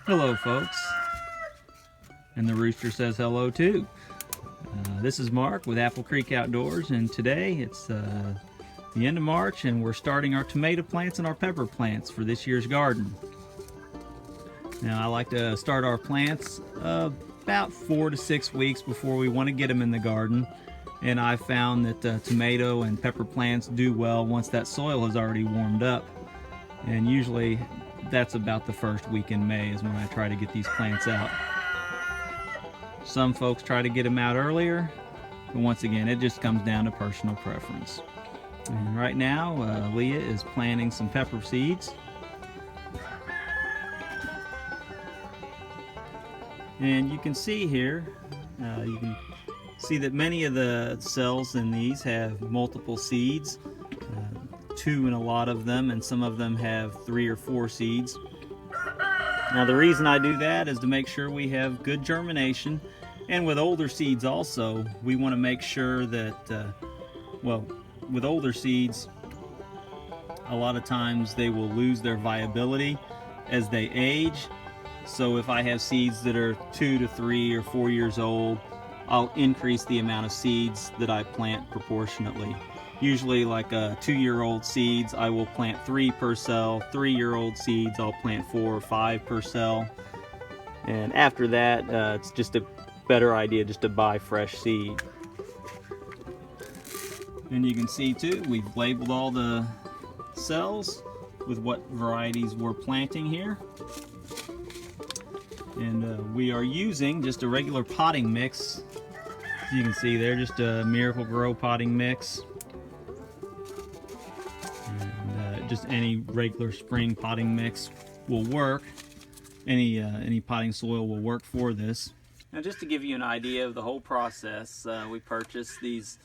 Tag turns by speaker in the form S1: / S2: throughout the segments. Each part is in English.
S1: Hello folks, and the rooster says hello too. This is Mark with Apple Creek Outdoors, and today it's the end of March and we're starting our tomato plants and our pepper plants for this year's garden. Now I like to start our plants about 4 to 6 weeks before we want to get them in the garden, and I found that tomato and pepper plants do well once that soil has already warmed up, and usually that's about the first week in May is when I try to get these plants out. Some folks try to get them out earlier, but once again it just comes down to personal preference. And right now Leah is planting some pepper seeds. And you can see here, you can see that many of the cells in these have multiple seeds, 2 in a lot of them, and some of them have 3 or 4 seeds. Now the reason I do that is to make sure we have good germination, and with older seeds also, we want to make sure that, well, with older seeds, a lot of times they will lose their viability as they age. So if I have seeds that are 2 to 3 or 4 years old, I'll increase the amount of seeds that I plant proportionately. Usually like 2-year-old seeds, I will plant 3 per cell. 3-year-old seeds, I'll plant 4 or 5 per cell. And after that, it's just a better idea just to buy fresh seed. And you can see too, we've labeled all the cells with what varieties we're planting here. And we are using just a regular potting mix. As you can see there, just a Miracle-Gro potting mix. And just any regular spring potting mix will work. Any potting soil will work for this. Now just to give you an idea of the whole process, we purchased these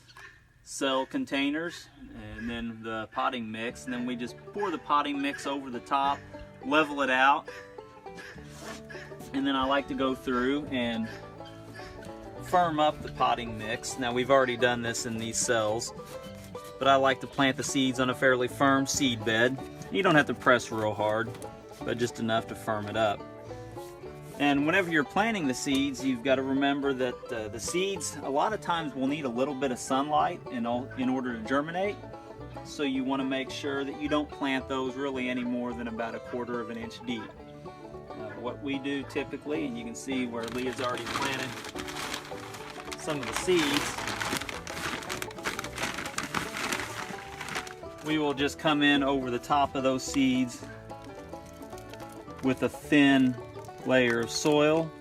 S1: cell containers and then the potting mix, and then we just pour the potting mix over the top, level it out, and then I like to go through and firm up the potting mix. Now we've already done this in these cells, but I like to plant the seeds on a fairly firm seed bed. You don't have to press real hard, but just enough to firm it up. And whenever you're planting the seeds, you've got to remember that the seeds a lot of times will need a little bit of sunlight in order to germinate. So you want to make sure that you don't plant those really any more than about 1/4 of an inch deep. What we do typically, and you can see where Leah's already planted some of the seeds, we will just come in over the top of those seeds with a thin layer of soil,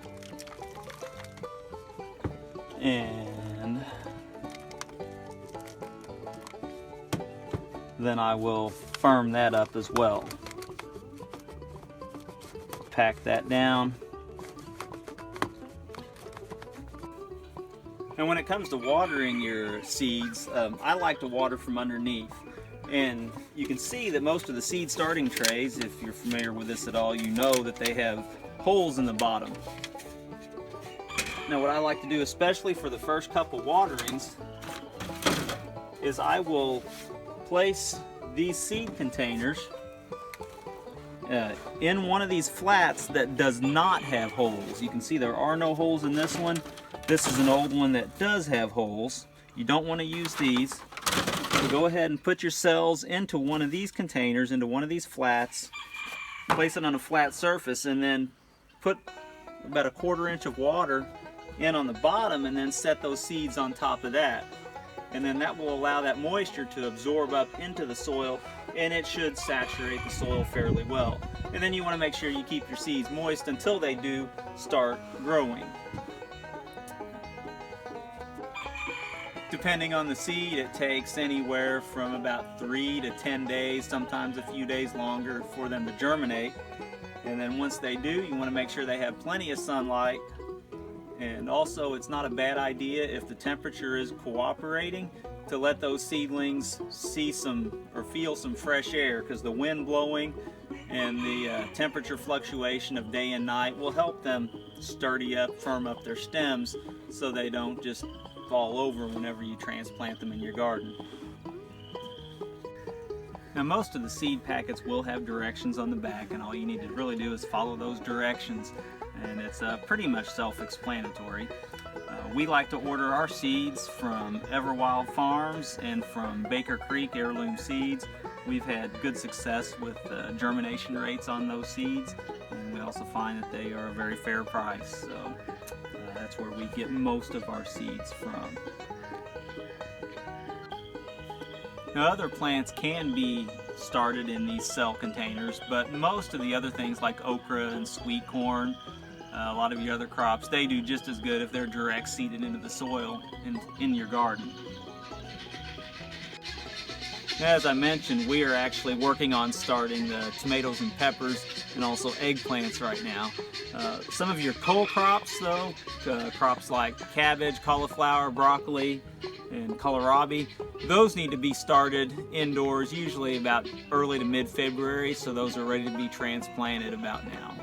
S1: and then I will firm that up as well. Pack that down. And when it comes to watering your seeds, I like to water from underneath. And you can see that most of the seed starting trays, if you're familiar with this at all, you know that they have holes in the bottom. Now what I like to do, especially for the first couple waterings, is I will place these seed containers in one of these flats that does not have holes. You can see there are no holes in this one. This is an old one that does have holes. You don't want to use these. So go ahead and put your cells into one of these containers, into one of these flats, place it on a flat surface, and then put about 1/4 inch of water in on the bottom, and then set those seeds on top of that. And then that will allow that moisture to absorb up into the soil, and it should saturate the soil fairly well. And then you want to make sure you keep your seeds moist until they do start growing. Depending on the seed, it takes anywhere from about 3 to 10 days, sometimes a few days longer, for them to germinate. And then once they do, you want to make sure they have plenty of sunlight. And also, it's not a bad idea, if the temperature is cooperating, to let those seedlings see some or feel some fresh air, because the wind blowing and the temperature fluctuation of day and night will help them sturdy up, firm up their stems, so they don't just fall over whenever you transplant them in your garden. Now most of the seed packets will have directions on the back, and all you need to really do is follow those directions, and it's pretty much self-explanatory. We like to order our seeds from Everwild Farms and from Baker Creek Heirloom Seeds. We've had good success with germination rates on those seeds, and we also find that they are a very fair price, so that's where we get most of our seeds from. Now, other plants can be started in these cell containers, but most of the other things like okra and sweet corn, a lot of your other crops, they do just as good if they're direct seeded into the soil in your garden. As I mentioned, we are actually working on starting the tomatoes and peppers and also eggplants right now. Some of your cole crops though, crops like cabbage, cauliflower, broccoli, and kohlrabi, those need to be started indoors, usually about early to mid-February, so those are ready to be transplanted about now.